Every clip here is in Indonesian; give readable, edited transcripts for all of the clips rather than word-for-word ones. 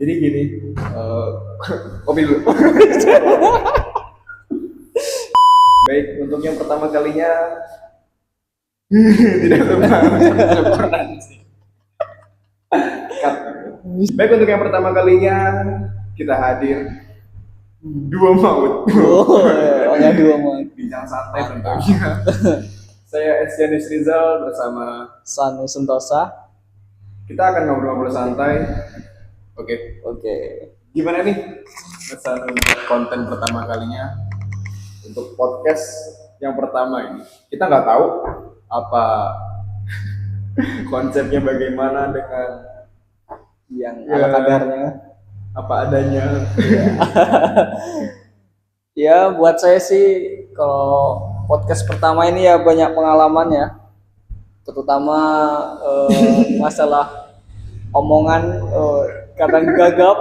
Jadi gini, kopi dulu. Baik, untuk yang pertama kalinya tidak sempurna sih. Cut. Baik, untuk yang pertama kalinya kita hadir dua maut. Hanya dua maut. Bincang santai tentunya. Saya Estianus Rizal bersama Sanu Sentosa. kita akan ngobrol-ngobrol santai. Oke. Gimana nih kesan untuk konten pertama kalinya untuk podcast yang pertama ini? Kita nggak tahu apa konsepnya bagaimana dengan Yang Ya. ala kadarnya. apa adanya. Ya, buat saya sih kalau podcast pertama ini ya banyak pengalaman ya. Terutama masalah omongan kadang gagap.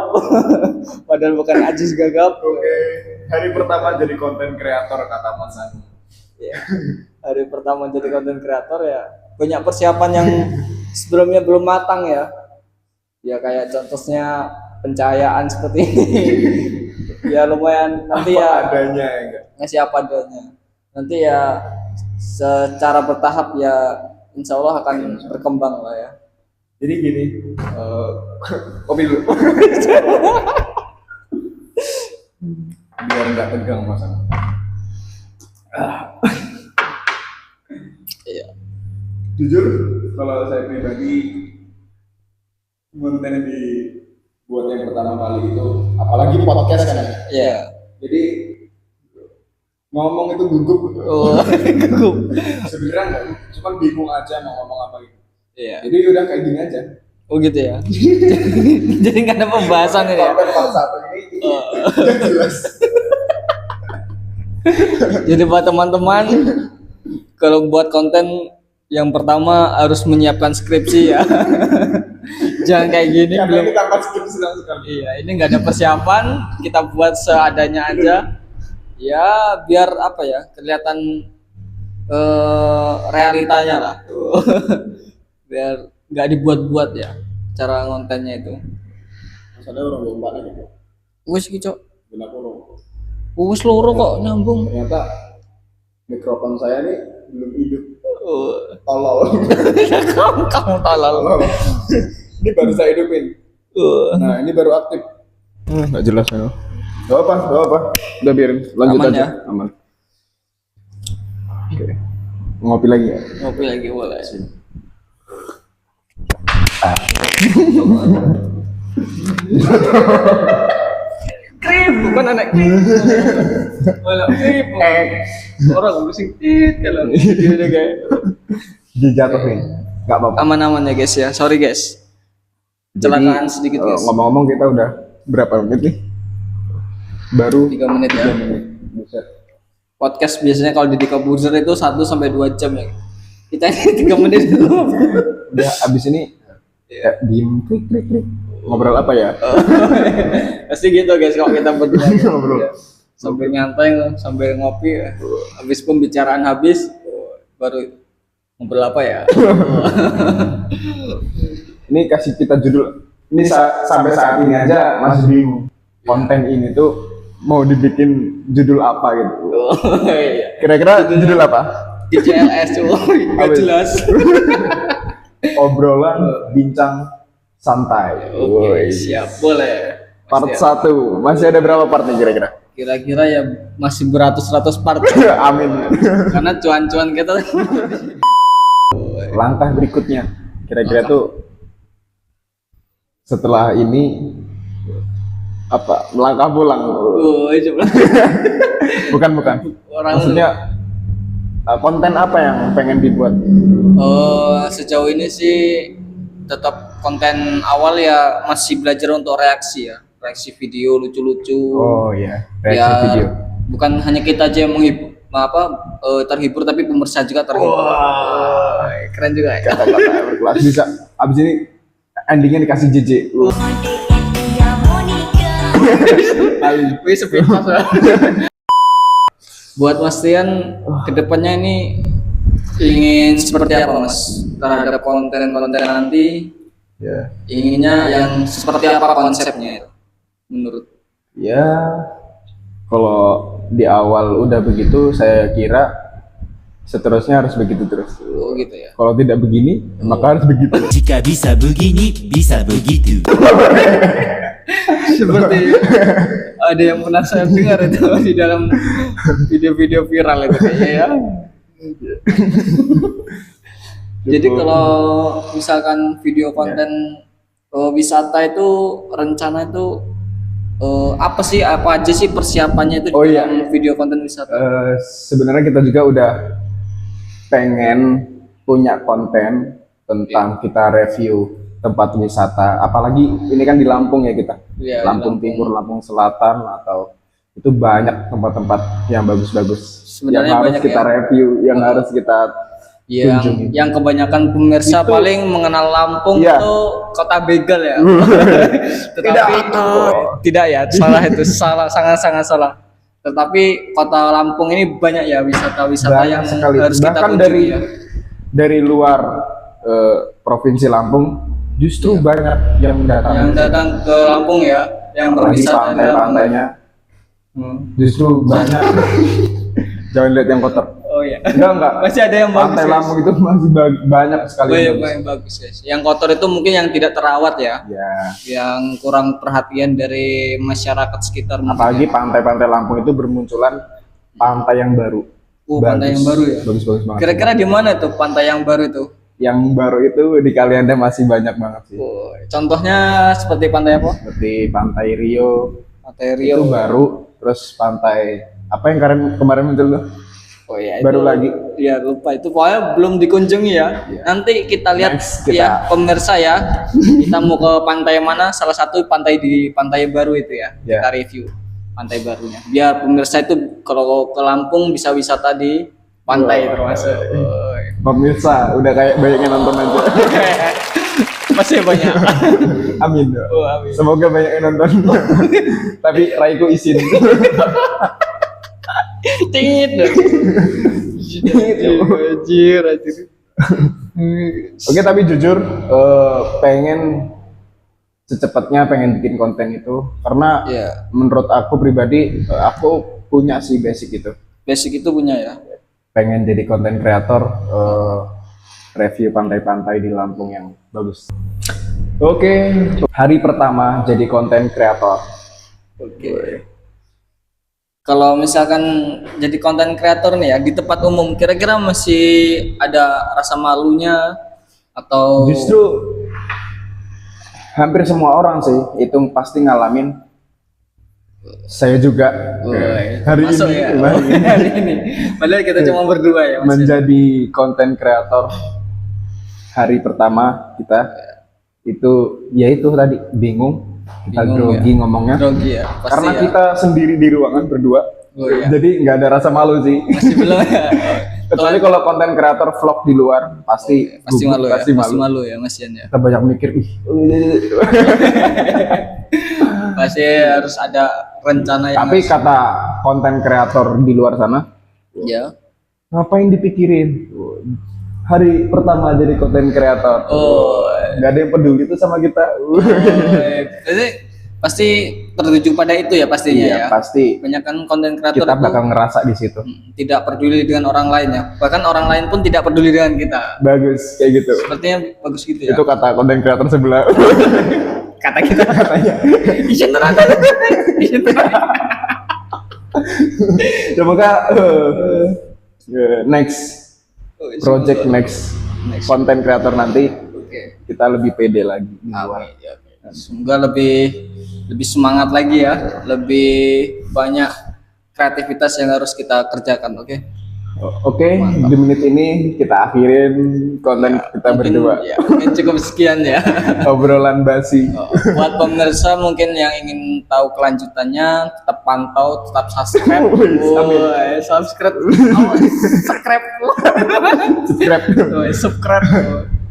Padahal bukan ajis gagap. Oke. Hari pertama jadi konten kreator kata Mas Anu. Ya. Hari pertama jadi konten kreator ya banyak persiapan yang sebelumnya belum matang ya. Ya kayak contohnya pencahayaan seperti ini. Ya lumayan nanti Apa ya adanya ya enggak? ngasih apa adanya. Nanti ya secara bertahap ya insya Allah akan berkembang lah ya. Jadi gini, kopi dulu. Biar nggak tegang Mas Anu. Iya. Jujur, kalau saya pribadi konten yang dibuat yang pertama kali itu, apalagi podcast kan ya. Iya. Jadi ngomong itu gugup. Oh, gugup. Sebenarnya nggak, cuma bingung aja mau ngomong apa gitu. Iya. Jadi udah kayak gini aja. Oh gitu ya. Jadi nggak ada pembahasan ini ya. Konten part satu ini udah jelas. Jadi buat teman-teman kalau buat konten yang pertama harus menyiapkan skripsi ya. Jangan kayak gini Karena belum. ini tanpa skrip sedang sekali. Iya, ini nggak ada persiapan, kita buat seadanya aja. Ya, biar apa ya, kelihatan realitanya lah. Biar nggak dibuat-buat ya cara kontennya itu. Masalahnya orang bomba lagi. Wes ki, Cok. Bila kurung. Wes loro kok nyambung. Ternyata mikrofon saya nih belum hidup. Oh. Tolol. Kamu tolol. Tolol. Ini baru saya hidupin. Nah, ini baru aktif. Nggak jelas ya. Gak apa. Udah biarin, lanjut Aman aja. ya? Aman. Oke. Ngopi lagi ya? Ngopi lagi boleh. Krip, bukan anak krip. Malah krip. Orang pusing tit kalau gitu kayak. Dijatuhin. Gak apa-apa. Aman-aman ya guys ya. Sorry guys. Kecelakaan sedikit guys. Ngomong-ngomong kita udah berapa menit nih? Baru 3 menit ya. 3 menit. Buset. Podcast biasanya kalau di Dikaburzer itu 1 sampai 2 jam ya. Kita ini 3 menit dulu. Udah abis ini ya, diem klik. Ngobrol apa ya? Pasti gitu guys kalau kita berdua. Ngobrol. Ya. Sambil nyantai, sambil ngopi, habis pembicaraan habis, baru ngobrol apa ya? Ini kasih kita judul. Ini sampai saat ini aja masih bingung. Konten ini tuh mau dibikin judul apa gitu. Oh, iya. Kira-kira judul apa? DCLS cuy, nggak Apa itu? jelas. Obrolan bincang santai. Oke, Woi. siap, boleh. Part Pasti 1. Masih ada berapa part nih kira-kira? kira-kira ya masih beratus-ratus part Amin. karena cuan-cuan kita Langkah berikutnya kira-kira tuh setelah ini apa? Melangkah pulang. coba Bukan. orang Maksudnya konten apa yang pengen dibuat? sejauh ini sih tetap konten awal ya masih belajar untuk reaksi video lucu-lucu. Oh iya, reaksi Biar video. bukan hanya kita aja yang terhibur tapi pemirsa juga terhibur. Wah. Keren juga ya. Kata-kata berkelas bisa. Abis ini endingnya dikasih JJ. Wih, sepintas ya. Buat Mas Tian, kedepannya ini ingin seperti apa Mas terhadap konten-konten nanti Ya. Inginnya yang seperti apa konsepnya itu menurut? Ya, kalau di awal udah begitu, saya kira seterusnya harus begitu terus. Oh gitu ya. Kalau tidak begini, maka harus begitu. Jika bisa begini, bisa begitu. Seperti ada yang pernah saya dengar itu di dalam video-video viral itu kayaknya ya. Jadi kalau misalkan video konten wisata itu rencana itu apa aja sih persiapannya itu Oh, di iya. dalam video konten wisata? Sebenarnya kita juga udah pengen punya konten tentang kita review tempat wisata, apalagi ini kan di Lampung ya kita, Iya, di Lampung Lampung. Timur, Lampung Selatan, atau itu banyak tempat-tempat yang bagus-bagus yang Sebenarnya harus banyak kita ya. review, yang harus kita kunjungi. Yang kebanyakan pemirsa Itu- paling mengenal Lampung Iya. itu kota begal ya. Tetapi tidak ya, salah itu, sangat salah. Tetapi kota Lampung ini banyak ya wisata-wisata Banyak yang sekali. harus kita Bahkan kunjungi ya. dari luar provinsi Lampung justru banyak yang datang. Yang datang ke Lampung ya, yang Apalagi berwisata di Lampung. pantai-pantainya justru banyak. Jangan lihat yang kotor. Oh iya. Enggak. Masih ada yang bagus. Pantai guys. Lampung itu masih banyak sekali. yang bagus. Yang bagus guys. Yang kotor itu mungkin yang tidak terawat ya, Ya, yang kurang perhatian dari masyarakat sekitar. mungkin apalagi ya. pantai-pantai Lampung itu bermunculan pantai yang baru. Pantai yang baru ya. Bagus-bagus banget. Kira-kira di mana tuh pantai yang baru itu? Yang baru itu di Kalianda masih banyak banget sih. Contohnya seperti pantai apa? Seperti Pantai Rio, Pantai itu Rio. baru. Terus pantai apa yang kemarin muncul tuh? Oh iya, Baru lagi. Iya lupa itu, pokoknya belum dikunjungi ya. Iya. Nanti kita lihat Next, kita- ya pemirsa ya. Kita mau ke pantai mana? Salah satu pantai di pantai baru itu ya. Iya. Kita review pantai barunya. Biar pemirsa itu kalau ke Lampung bisa wisata di pantai termasuk. Pemirsa, udah kayak banyak yang nonton aja. Masih banyak. Amin. Oh, amin. Semoga banyak yang nonton. Tapi Raiku izin. Tingit dong. Anjir. Oke, tapi jujur pengen secepatnya pengen bikin konten itu karena Iya. menurut aku pribadi aku punya sih basic itu. Basic itu punya ya. Pengen jadi konten kreator review pantai-pantai di Lampung yang bagus. Oke, hari pertama jadi konten kreator. Oke. Kalau misalkan jadi konten kreator nih ya di tempat umum, kira-kira masih ada rasa malunya atau Justru hampir semua orang sih itu pasti ngalamin. Saya juga hari masuk ini, ya? hari ini Hari ini. Padahal kita cuma berdua ya. Mas. menjadi konten kreator. Hari pertama kita itu yaitu tadi bingung, kita Bingung, grogi ngomongnya Grogi ya. Pasti karena ya. kita sendiri di ruangan berdua. Oh, iya. Jadi nggak ada rasa malu sih. Masih belum ya. Kecuali kalau konten kreator vlog di luar pasti Pasti gugup, malu ya. pasti Pasti malu ya Mas Ian ya. Kita banyak mikir, Pasti harus ada rencana yang tapi kata konten kreator di luar sana, ya. ngapain dipikirin? Hari pertama jadi konten kreator, Oh. nggak ada yang peduli itu sama kita. Jadi pasti tertuju pada itu ya pastinya Iya, ya. pasti Banyak kan konten kreator kita itu bakal ngerasa di situ. tidak peduli dengan orang lain ya. Bahkan orang lain pun tidak peduli dengan kita. Bagus kayak gitu. Sepertinya bagus gitu ya. Itu kata konten kreator sebelah. Kata kita Katanya. izin terang. Izin terang. Semoga next project next konten kreator nanti Oke. kita lebih pede lagi di luar. Amin, ya, amin. Semoga lebih semangat lagi ya, lebih banyak kreativitas yang harus kita kerjakan, oke? Oke, di menit ini kita akhirin konten kita Mungkin, berdua. ya, mungkin cukup sekian ya. Obrolan basi. Buat pemirsa mungkin yang ingin tahu kelanjutannya, tetap pantau, tetap subscribe. Amin. Woy, subscribe. Oh, subscribe. Subscribe. Woy, subscribe.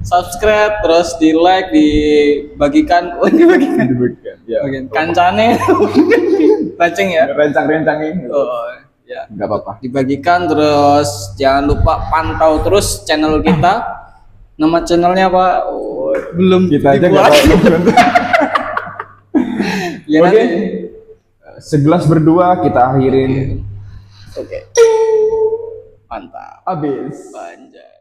Subscribe, terus di like, dibagikan. Oh, dibagikan. Diberikan. Ya. Bagian kancane. Baceng ya. Rencang-rencangin. Oh, ya. Enggak apa-apa. Dibagikan, terus jangan lupa pantau terus channel kita. Nama channelnya apa? Oh, belum Kita aja dibuat. nggak tahu. Ya Oke. nanti. Segelas berdua kita akhirin. Oke. Mantap. Abis. Anjay.